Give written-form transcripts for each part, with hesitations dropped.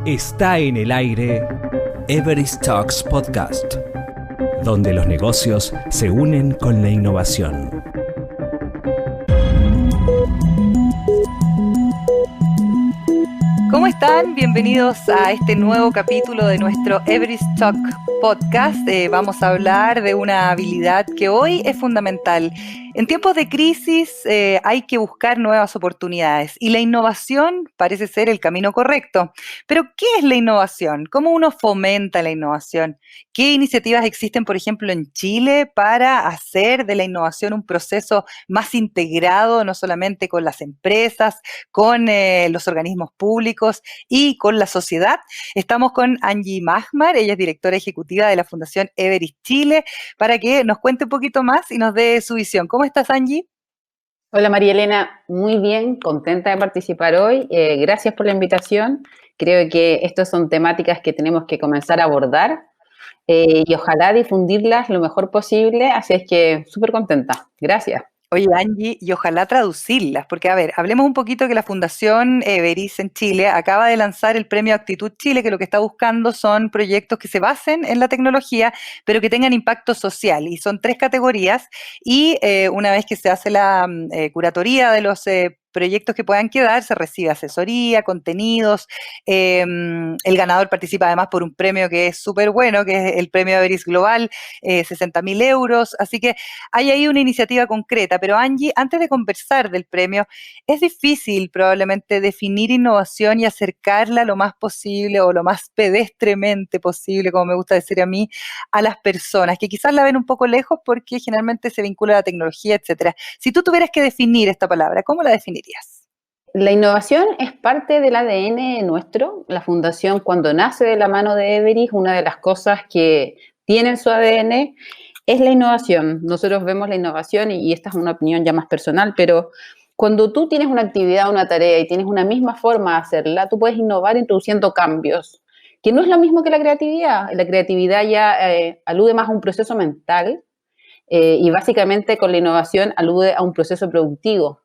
Está en el aire Everest Talks Podcast, donde los negocios se unen con la innovación. ¿Cómo están? Bienvenidos a este nuevo capítulo de nuestro Everest Talk Podcast. Vamos a hablar de una habilidad que hoy es fundamental. En tiempos de crisis hay que buscar nuevas oportunidades y la innovación parece ser el camino correcto. Pero, ¿qué es la innovación? ¿Cómo uno fomenta la innovación? ¿Qué iniciativas existen, por ejemplo, en Chile para hacer de la innovación un proceso más integrado, no solamente con las empresas, con los organismos públicos y con la sociedad? Estamos con Angie Magmar, ella es directora ejecutiva de la Fundación Everest Chile, para que nos cuente un poquito más y nos dé su visión. ¿Cómo estás, Angie? Hola María Elena, muy bien, contenta de participar hoy. Gracias por la invitación. Creo que estas son temáticas que tenemos que comenzar a abordar y ojalá difundirlas lo mejor posible, así es que súper contenta. Gracias. Oye, Angie, y ojalá traducirlas, porque a ver, hablemos un poquito que la Fundación Everest en Chile acaba de lanzar el premio Actitud Chile, que lo que está buscando son proyectos que se basen en la tecnología, pero que tengan impacto social, y son 3 categorías, y una vez que se hace la curatoría de los proyectos que puedan quedar, se recibe asesoría, contenidos, el ganador participa además por un premio que es súper bueno, que es el premio Everest Global, 60.000 euros, así que hay ahí una iniciativa concreta. Pero Angie, antes de conversar del premio, es difícil probablemente definir innovación y acercarla lo más posible o lo más pedestremente posible, como me gusta decir a mí, a las personas, que quizás la ven un poco lejos porque generalmente se vincula a la tecnología, etcétera. Si tú tuvieras que definir esta palabra, ¿cómo la definirías? La innovación es parte del ADN nuestro. La fundación, cuando nace de la mano de Everest, una de las cosas que tiene en su ADN es la innovación. Nosotros vemos la innovación, y esta es una opinión ya más personal, pero cuando tú tienes una actividad, una tarea y tienes una misma forma de hacerla, tú puedes innovar introduciendo cambios, que no es lo mismo que la creatividad. La creatividad ya alude más a un proceso mental y básicamente con la innovación alude a un proceso productivo.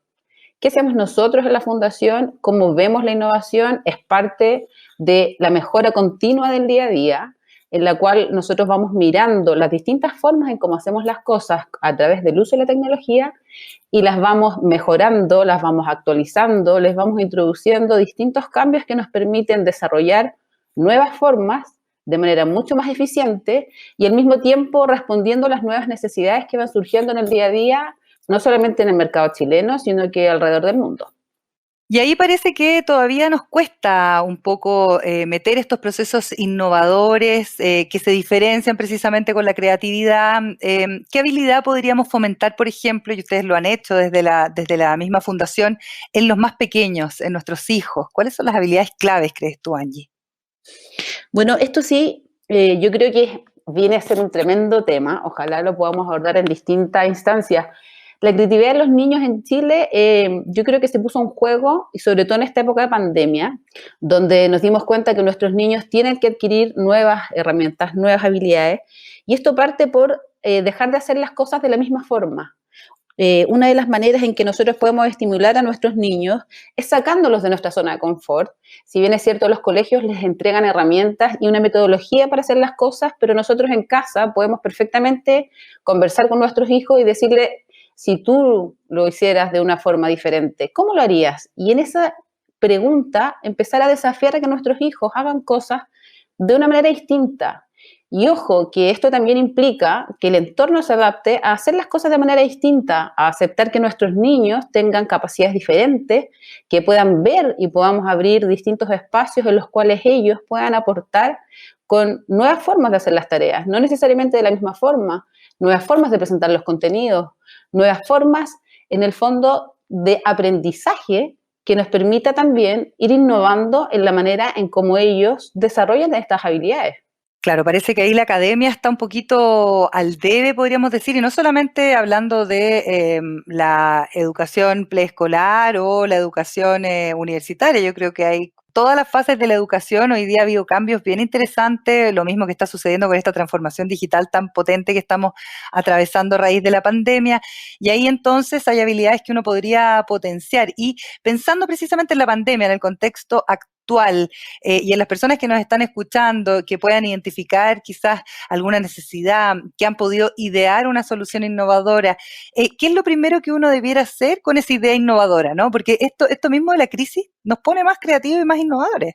¿Qué hacemos nosotros en la Fundación? Cómo vemos la innovación es parte de la mejora continua del día a día, en la cual nosotros vamos mirando las distintas formas en cómo hacemos las cosas a través del uso de la tecnología y las vamos mejorando, las vamos actualizando, les vamos introduciendo distintos cambios que nos permiten desarrollar nuevas formas de manera mucho más eficiente y al mismo tiempo respondiendo a las nuevas necesidades que van surgiendo en el día a día, no solamente en el mercado chileno, sino que alrededor del mundo. Y ahí parece que todavía nos cuesta un poco meter estos procesos innovadores que se diferencian precisamente con la creatividad. ¿Qué habilidad podríamos fomentar, por ejemplo, y ustedes lo han hecho desde la misma fundación, en los más pequeños, en nuestros hijos? ¿Cuáles son las habilidades claves, crees tú, Angie? Bueno, esto sí, yo creo que viene a ser un tremendo tema. Ojalá lo podamos abordar en distintas instancias. La creatividad de los niños en Chile, yo creo que se puso en juego, y sobre todo en esta época de pandemia, donde nos dimos cuenta que nuestros niños tienen que adquirir nuevas herramientas, nuevas habilidades, y esto parte por dejar de hacer las cosas de la misma forma. Una de las maneras en que nosotros podemos estimular a nuestros niños es sacándolos de nuestra zona de confort. Si bien es cierto, los colegios les entregan herramientas y una metodología para hacer las cosas, pero nosotros en casa podemos perfectamente conversar con nuestros hijos y decirle, si tú lo hicieras de una forma diferente, ¿cómo lo harías? Y en esa pregunta empezar a desafiar a que nuestros hijos hagan cosas de una manera distinta. Y ojo, que esto también implica que el entorno se adapte a hacer las cosas de manera distinta, a aceptar que nuestros niños tengan capacidades diferentes, que puedan ver y podamos abrir distintos espacios en los cuales ellos puedan aportar con nuevas formas de hacer las tareas, no necesariamente de la misma forma, nuevas formas de presentar los contenidos, nuevas formas, en el fondo, de aprendizaje que nos permita también ir innovando en la manera en cómo ellos desarrollan estas habilidades. Claro, parece que ahí la academia está un poquito al debe, podríamos decir, y no solamente hablando de la educación preescolar o la educación universitaria. Yo creo que hay todas las fases de la educación. Hoy día ha habido cambios bien interesantes, lo mismo que está sucediendo con esta transformación digital tan potente que estamos atravesando a raíz de la pandemia, y ahí entonces hay habilidades que uno podría potenciar. Y pensando precisamente en la pandemia, en el contexto actual, actual y en las personas que nos están escuchando, que puedan identificar quizás alguna necesidad, que han podido idear una solución innovadora, ¿qué es lo primero que uno debiera hacer con esa idea innovadora, ¿no? Porque esto mismo de la crisis nos pone más creativos y más innovadores.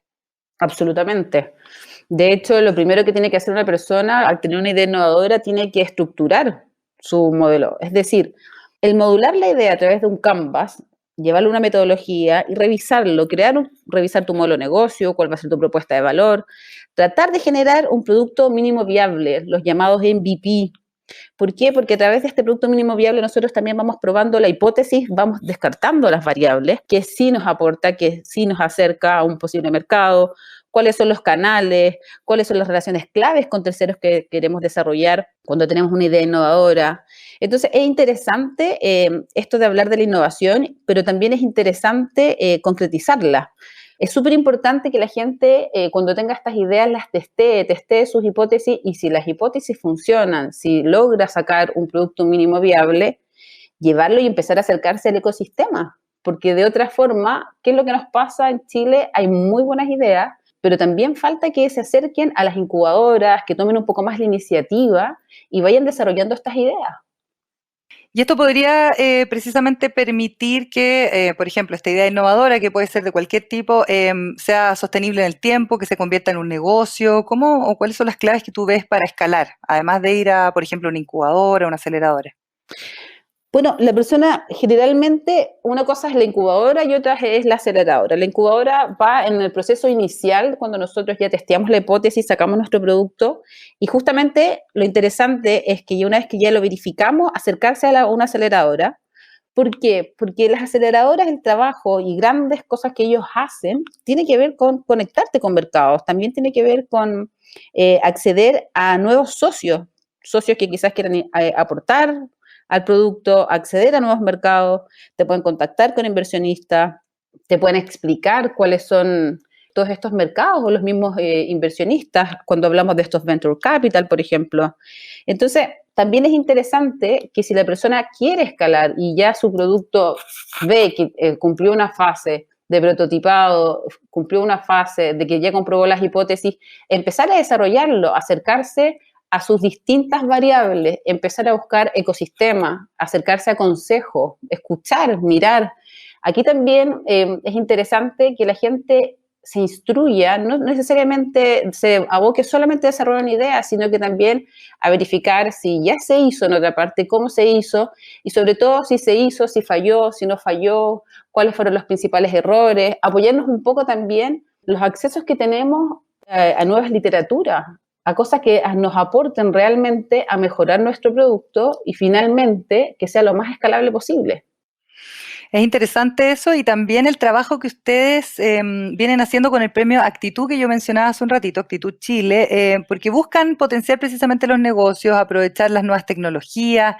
Absolutamente. De hecho, lo primero que tiene que hacer una persona al tener una idea innovadora tiene que estructurar su modelo. Es decir, el modular la idea a través de un canvas, llevarle una metodología y revisarlo, revisar tu modelo de negocio, cuál va a ser tu propuesta de valor, tratar de generar un producto mínimo viable, los llamados MVP. ¿Por qué? Porque a través de este producto mínimo viable nosotros también vamos probando la hipótesis, vamos descartando las variables que sí nos aporta, que sí nos acerca a un posible mercado, cuáles son los canales, cuáles son las relaciones claves con terceros que queremos desarrollar cuando tenemos una idea innovadora. Entonces, es interesante esto de hablar de la innovación, pero también es interesante concretizarla. Es súper importante que la gente, cuando tenga estas ideas, las testee sus hipótesis, y si las hipótesis funcionan, si logra sacar un producto mínimo viable, llevarlo y empezar a acercarse al ecosistema. Porque de otra forma, ¿qué es lo que nos pasa en Chile? Hay muy buenas ideas, pero también falta que se acerquen a las incubadoras, que tomen un poco más la iniciativa y vayan desarrollando estas ideas. Y esto podría precisamente permitir que, por ejemplo, esta idea innovadora, que puede ser de cualquier tipo, sea sostenible en el tiempo, que se convierta en un negocio. ¿Cómo o cuáles son las claves que tú ves para escalar, además de ir a, por ejemplo, una incubadora, una aceleradora? Bueno, la persona generalmente, una cosa es la incubadora y otra es la aceleradora. La incubadora va en el proceso inicial, cuando nosotros ya testeamos la hipótesis, sacamos nuestro producto, y justamente lo interesante es que una vez que ya lo verificamos, acercarse a una aceleradora. ¿Por qué? Porque las aceleradoras, el trabajo y grandes cosas que ellos hacen, tiene que ver con conectarte con mercados, también tiene que ver con acceder a nuevos socios que quizás quieran aportar al producto, acceder a nuevos mercados, te pueden contactar con inversionistas, te pueden explicar cuáles son todos estos mercados o los mismos inversionistas cuando hablamos de estos venture capital, por ejemplo. Entonces, también es interesante que si la persona quiere escalar y ya su producto ve que cumplió una fase de prototipado, cumplió una fase de que ya comprobó las hipótesis, empezar a desarrollarlo, acercarse a sus distintas variables, empezar a buscar ecosistemas, acercarse a consejos, escuchar, mirar. Aquí también es interesante que la gente se instruya, no necesariamente se aboque solamente a desarrollar una idea, sino que también a verificar si ya se hizo en otra parte, cómo se hizo, y sobre todo si se hizo, si falló, si no falló, cuáles fueron los principales errores, apoyarnos un poco también los accesos que tenemos a nuevas literaturas, a cosas que nos aporten realmente a mejorar nuestro producto y finalmente que sea lo más escalable posible. Es interesante eso y también el trabajo que ustedes vienen haciendo con el premio Actitud que yo mencionaba hace un ratito, Actitud Chile, porque buscan potenciar precisamente los negocios, aprovechar las nuevas tecnologías.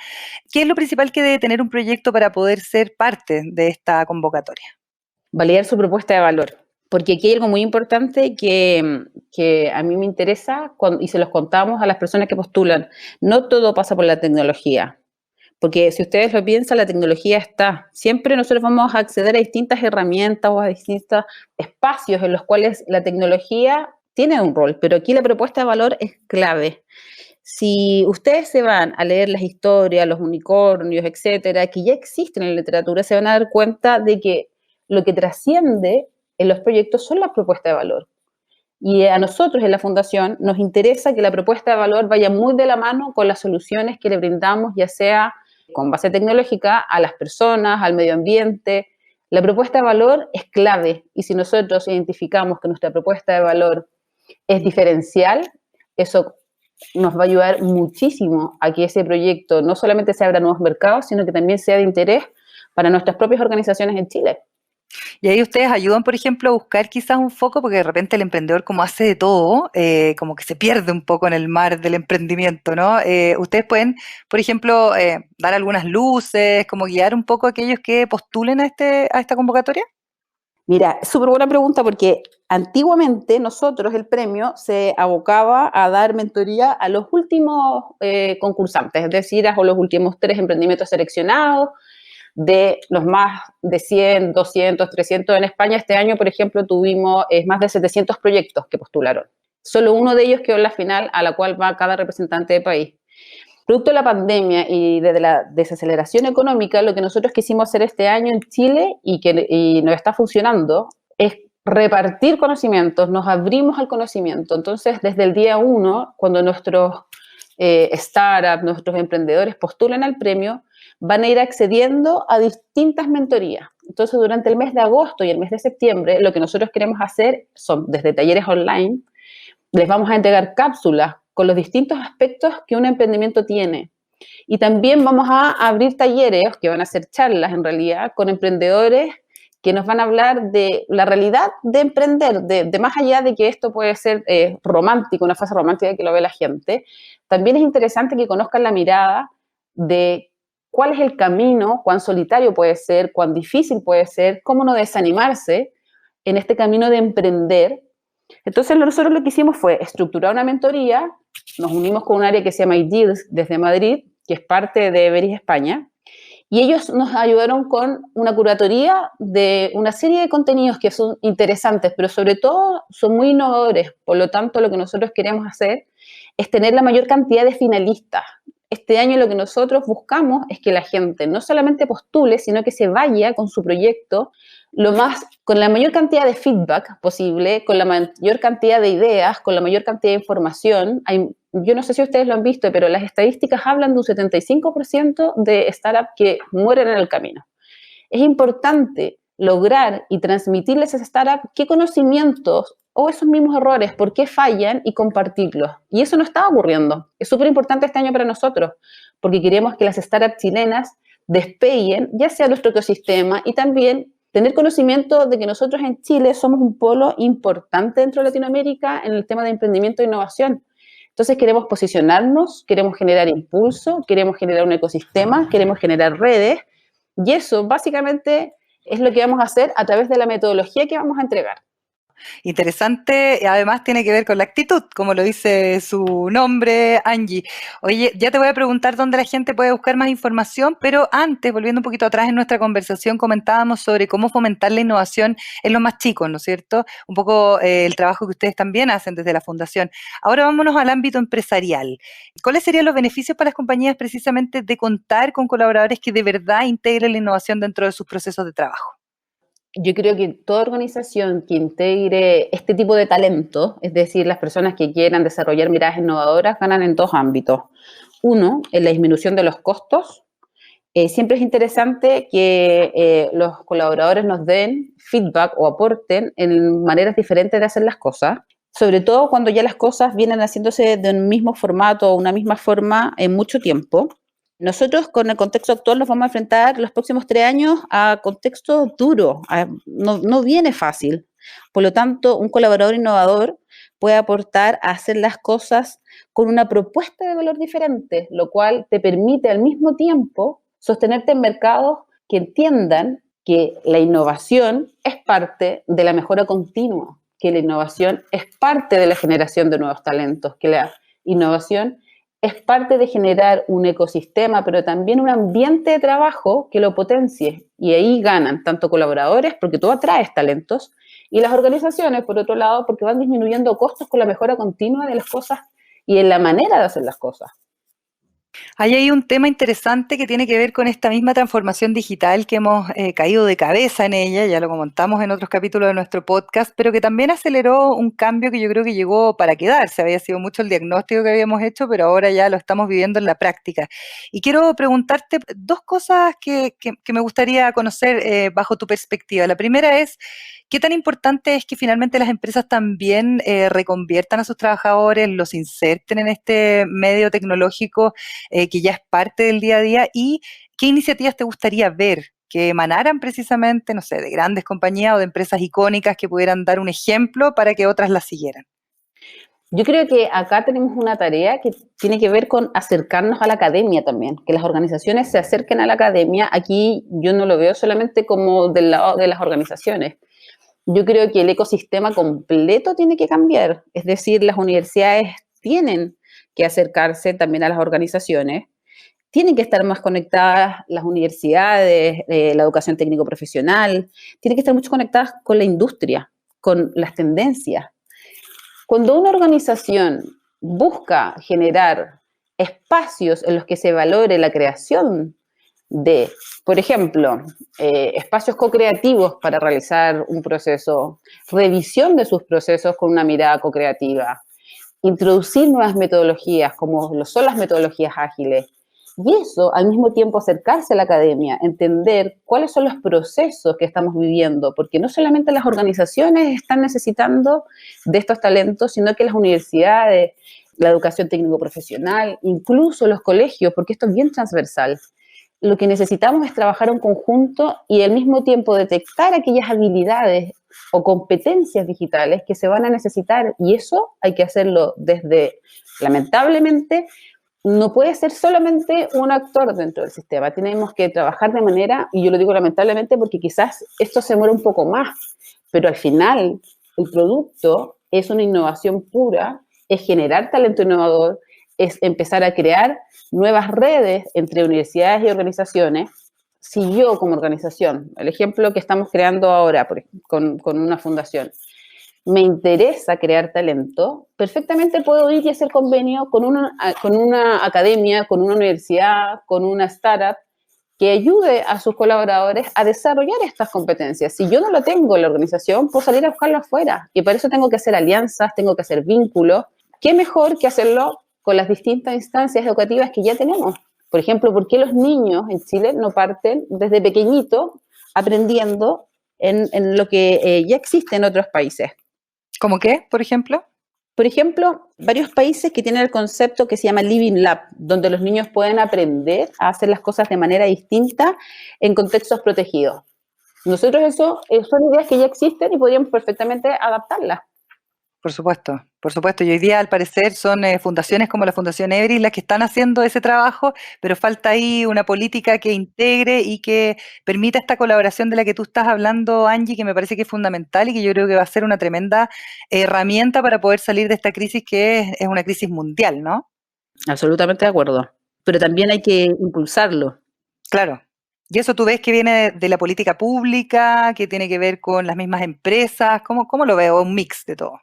¿Qué es lo principal que debe tener un proyecto para poder ser parte de esta convocatoria? Validar su propuesta de valor. Porque aquí hay algo muy importante que a mí me interesa y se los contamos a las personas que postulan. No todo pasa por la tecnología. Porque si ustedes lo piensan, la tecnología está. Siempre nosotros vamos a acceder a distintas herramientas o a distintos espacios en los cuales la tecnología tiene un rol, pero aquí la propuesta de valor es clave. Si ustedes se van a leer las historias, los unicornios, etcétera, que ya existen en la literatura, se van a dar cuenta de que lo que trasciende en los proyectos son las propuestas de valor. Y a nosotros en la Fundación nos interesa que la propuesta de valor vaya muy de la mano con las soluciones que le brindamos, ya sea con base tecnológica, a las personas, al medio ambiente. La propuesta de valor es clave y si nosotros identificamos que nuestra propuesta de valor es diferencial, eso nos va a ayudar muchísimo a que ese proyecto no solamente se abra a nuevos mercados, sino que también sea de interés para nuestras propias organizaciones en Chile. Y ahí ustedes ayudan, por ejemplo, a buscar quizás un foco, porque de repente el emprendedor como hace de todo, como que se pierde un poco en el mar del emprendimiento, ¿no? Ustedes pueden, por ejemplo, dar algunas luces, como guiar un poco a aquellos que postulen a esta convocatoria. Mira, súper buena pregunta porque antiguamente nosotros el premio se abocaba a dar mentoría a los últimos concursantes, es decir, a los últimos 3 emprendimientos seleccionados. de los más de 100, 200, 300 en España. Este año, por ejemplo, tuvimos más de 700 proyectos que postularon. Solo uno de ellos quedó en la final, a la cual va cada representante de país. Producto de la pandemia y de la desaceleración económica, lo que nosotros quisimos hacer este año en Chile y nos está funcionando es repartir conocimientos, nos abrimos al conocimiento. Entonces, desde el día 1, cuando nuestros startups, nuestros emprendedores postulan al premio, van a ir accediendo a distintas mentorías. Entonces, durante el mes de agosto y el mes de septiembre, lo que nosotros queremos hacer son, desde talleres online, les vamos a entregar cápsulas con los distintos aspectos que un emprendimiento tiene. Y también vamos a abrir talleres, que van a ser charlas en realidad, con emprendedores que nos van a hablar de la realidad de emprender, de más allá de que esto puede ser romántico, una fase romántica que lo ve la gente. También es interesante que conozcan la mirada de cuál es el camino, cuán solitario puede ser, cuán difícil puede ser, cómo no desanimarse en este camino de emprender. Entonces nosotros lo que hicimos fue estructurar una mentoría, nos unimos con un área que se llama IDEALS desde Madrid, que es parte de Everis España, y ellos nos ayudaron con una curatoría de una serie de contenidos que son interesantes, pero sobre todo son muy innovadores. Por lo tanto, lo que nosotros queremos hacer es tener la mayor cantidad de finalistas. Este año lo que nosotros buscamos es que la gente no solamente postule, sino que se vaya con su proyecto con la mayor cantidad de feedback posible, con la mayor cantidad de ideas, con la mayor cantidad de información. Yo no sé si ustedes lo han visto, pero las estadísticas hablan de un 75% de startups que mueren en el camino. Es importante lograr y transmitirles a esas startups qué conocimientos o esos mismos errores, por qué fallan y compartirlos. Y eso no está ocurriendo. Es súper importante este año para nosotros, porque queremos que las startups chilenas despeguen, ya sea nuestro ecosistema, y también tener conocimiento de que nosotros en Chile somos un polo importante dentro de Latinoamérica en el tema de emprendimiento e innovación. Entonces queremos posicionarnos, queremos generar impulso, queremos generar un ecosistema, queremos generar redes, y eso básicamente es lo que vamos a hacer a través de la metodología que vamos a entregar. Interesante, y además tiene que ver con la actitud, como lo dice su nombre, Angie. Oye, ya te voy a preguntar dónde la gente puede buscar más información, pero antes, volviendo un poquito atrás en nuestra conversación, comentábamos sobre cómo fomentar la innovación en los más chicos, ¿no es cierto? Un poco el trabajo que ustedes también hacen desde la Fundación. Ahora vámonos al ámbito empresarial. ¿Cuáles serían los beneficios para las compañías precisamente de contar con colaboradores que de verdad integren la innovación dentro de sus procesos de trabajo? Yo creo que toda organización que integre este tipo de talento, es decir, las personas que quieran desarrollar miradas innovadoras, ganan en dos ámbitos. Uno, en la disminución de los costos. Siempre es interesante que los colaboradores nos den feedback o aporten en maneras diferentes de hacer las cosas, sobre todo cuando ya las cosas vienen haciéndose de un mismo formato o una misma forma en mucho tiempo. Nosotros con el contexto actual nos vamos a enfrentar los próximos 3 años a contexto duro, no viene fácil. Por lo tanto, un colaborador innovador puede aportar a hacer las cosas con una propuesta de valor diferente, lo cual te permite al mismo tiempo sostenerte en mercados que entiendan que la innovación es parte de la mejora continua, que la innovación es parte de la generación de nuevos talentos, que la innovación es parte de generar un ecosistema, pero también un ambiente de trabajo que lo potencie. Y ahí ganan tanto colaboradores, porque tú atraes talentos, y las organizaciones, por otro lado, porque van disminuyendo costos con la mejora continua de las cosas y en la manera de hacer las cosas. Ahí hay un tema interesante que tiene que ver con esta misma transformación digital que hemos caído de cabeza en ella, ya lo comentamos en otros capítulos de nuestro podcast, pero que también aceleró un cambio que yo creo que llegó para quedarse. Había sido mucho el diagnóstico que habíamos hecho, pero ahora ya lo estamos viviendo en la práctica. Y quiero preguntarte dos cosas que me gustaría conocer bajo tu perspectiva. La primera es, ¿qué tan importante es que finalmente las empresas también reconviertan a sus trabajadores, los inserten en este medio tecnológico que ya es parte del día a día? ¿Y qué iniciativas te gustaría ver que emanaran precisamente, no sé, de grandes compañías o de empresas icónicas que pudieran dar un ejemplo para que otras las siguieran? Yo creo que acá tenemos una tarea que tiene que ver con acercarnos a la academia también, que las organizaciones se acerquen a la academia. Aquí yo no lo veo solamente como del lado de las organizaciones. Yo creo que el ecosistema completo tiene que cambiar, es decir, las universidades tienen que acercarse también a las organizaciones, Tienen que estar más conectadas las universidades, la educación técnico-profesional, tienen que estar mucho conectadas con la industria, con las tendencias. Cuando una organización busca generar espacios en los que se valore la creación de, por ejemplo, espacios co-creativos para realizar un proceso, revisión de sus procesos con una mirada co-creativa, introducir nuevas metodologías como lo son las metodologías ágiles, y eso al mismo tiempo acercarse a la academia, entender cuáles son los procesos que estamos viviendo, porque no solamente las organizaciones están necesitando de estos talentos, sino que las universidades, la educación técnico-profesional, incluso los colegios, porque esto es bien transversal. Lo que necesitamos es trabajar en conjunto y al mismo tiempo detectar aquellas habilidades o competencias digitales que se van a necesitar, y eso hay que hacerlo desde, lamentablemente, no puede ser solamente un actor dentro del sistema, tenemos que trabajar de manera, y yo lo digo lamentablemente porque quizás esto se muere un poco más, pero al final el producto es una innovación pura, es generar talento innovador, es empezar a crear nuevas redes entre universidades y organizaciones. Si yo como organización, el ejemplo que estamos creando ahora con una fundación, me interesa crear talento, perfectamente puedo ir y hacer convenio con una academia, con una universidad, con una startup, que ayude a sus colaboradores a desarrollar estas competencias. Si yo no lo tengo en la organización, puedo salir a buscarlo afuera. Y para eso tengo que hacer alianzas, tengo que hacer vínculos. ¿Qué mejor que hacerlo con las distintas instancias educativas que ya tenemos? Por ejemplo, ¿por qué los niños en Chile no parten desde pequeñito aprendiendo en lo que ya existe en otros países? ¿Cómo qué, por ejemplo? Por ejemplo, varios países que tienen el concepto que se llama Living Lab, donde los niños pueden aprender a hacer las cosas de manera distinta en contextos protegidos. Nosotros eso son ideas que ya existen y podríamos perfectamente adaptarlas. Por supuesto, por supuesto. Y hoy día, al parecer, son fundaciones como la Fundación Everis las que están haciendo ese trabajo, pero falta ahí una política que integre y que permita esta colaboración de la que tú estás hablando, Angie, que me parece que es fundamental y que yo creo que va a ser una tremenda herramienta para poder salir de esta crisis que es una crisis mundial, ¿no? Absolutamente de acuerdo. Pero también hay que impulsarlo. Claro. Y eso tú ves que viene de la política pública, que tiene que ver con las mismas empresas. ¿Cómo lo veo? Un mix de todo.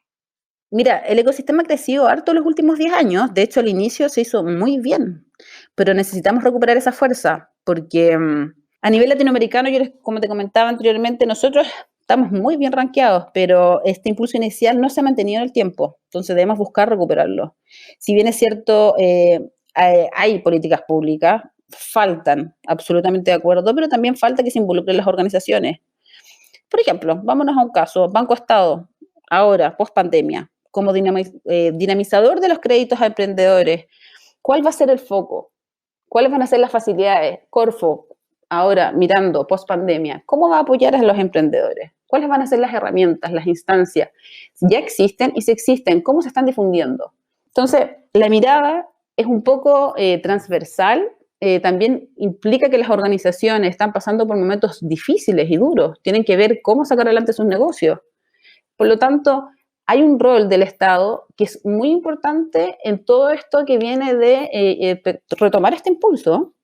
Mira, el ecosistema ha crecido harto los últimos 10 años, de hecho al inicio se hizo muy bien, pero necesitamos recuperar esa fuerza, porque a nivel latinoamericano, como te comentaba anteriormente, nosotros estamos muy bien rankeados, pero este impulso inicial no se ha mantenido en el tiempo, entonces debemos buscar recuperarlo. Si bien es cierto, hay políticas públicas, faltan, absolutamente de acuerdo, pero también falta que se involucren las organizaciones. Por ejemplo, vámonos a un caso, Banco Estado, ahora, post pandemia, como dinamizador de los créditos a emprendedores. ¿Cuál va a ser el foco? ¿Cuáles van a ser las facilidades? Corfo, ahora mirando post pandemia, ¿cómo va a apoyar a los emprendedores? ¿Cuáles van a ser las herramientas, las instancias? Ya existen y si existen, ¿cómo se están difundiendo? Entonces, la mirada es un poco transversal. También implica que las organizaciones están pasando por momentos difíciles y duros. Tienen que ver cómo sacar adelante sus negocios. Por lo tanto, hay un rol del Estado que es muy importante en todo esto que viene de retomar este impulso.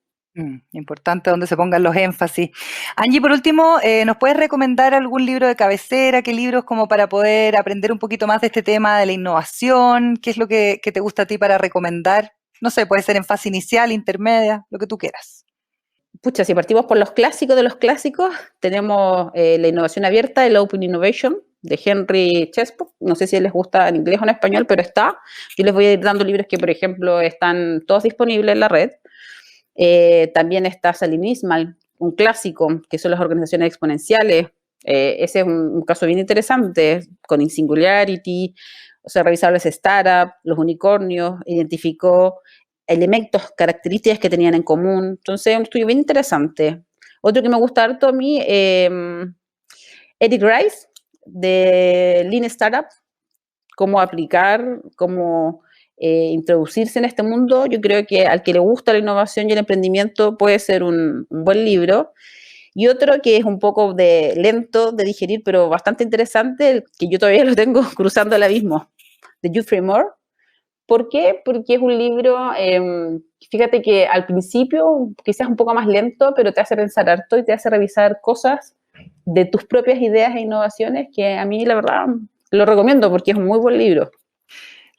Importante donde se pongan los énfasis. Angie, por último, ¿nos puedes recomendar algún libro de cabecera? ¿Qué libros como para poder aprender un poquito más de este tema de la innovación? ¿Qué es lo que te gusta a ti para recomendar? No sé, puede ser en fase inicial, intermedia, lo que tú quieras. Pucha, si partimos por los clásicos de los clásicos, tenemos La innovación abierta, el Open Innovation, de Henry Chespock. No sé si les gusta en inglés o en español, pero está. Yo les voy a ir dando libros que, por ejemplo, están todos disponibles en la red. También está Salim Ismail, un clásico, que son las organizaciones exponenciales. Ese es un caso bien interesante, con Singularity, o sea, revisar las startups, los unicornios, identificó elementos, características que tenían en común. Entonces, un estudio bien interesante. Otro que me gusta harto a mí, Eric Rice, de Lean Startup, cómo aplicar, cómo introducirse en este mundo. Yo creo que al que le gusta la innovación y el emprendimiento puede ser un buen libro. Y otro que es un poco lento de digerir, pero bastante interesante, que yo todavía lo tengo cruzando el abismo, de Geoffrey Moore, ¿Por qué? Porque es un libro, fíjate que al principio quizás un poco más lento, pero te hace pensar harto y te hace revisar cosas de tus propias ideas e innovaciones, que a mí la verdad lo recomiendo porque es un muy buen libro.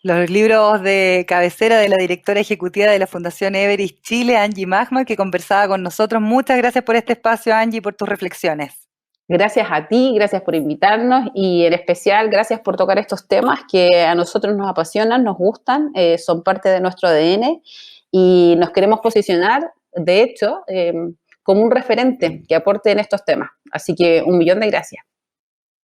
Los libros de cabecera de la directora ejecutiva de la Fundación Everest Chile, Angie Magma, que conversaba con nosotros. Muchas gracias por este espacio, Angie, y por tus reflexiones. Gracias a ti, gracias por invitarnos y en especial gracias por tocar estos temas que a nosotros nos apasionan, nos gustan, son parte de nuestro ADN y nos queremos posicionar, de hecho, como un referente que aporte en estos temas. Así que 1.000.000 de gracias.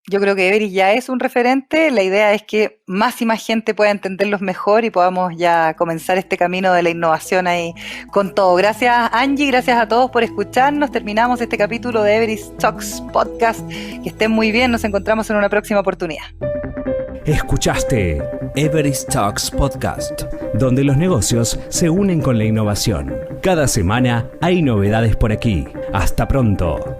Yo creo que Everest ya es un referente. La idea es que más y más gente pueda entenderlos mejor y podamos ya comenzar este camino de la innovación ahí con todo. Gracias, Angie, gracias a todos por escucharnos. Terminamos este capítulo de Everest Talks Podcast. Que estén muy bien, nos encontramos en una próxima oportunidad. Escuchaste Everest Talks Podcast, donde los negocios se unen con la innovación. Cada semana hay novedades por aquí. Hasta pronto.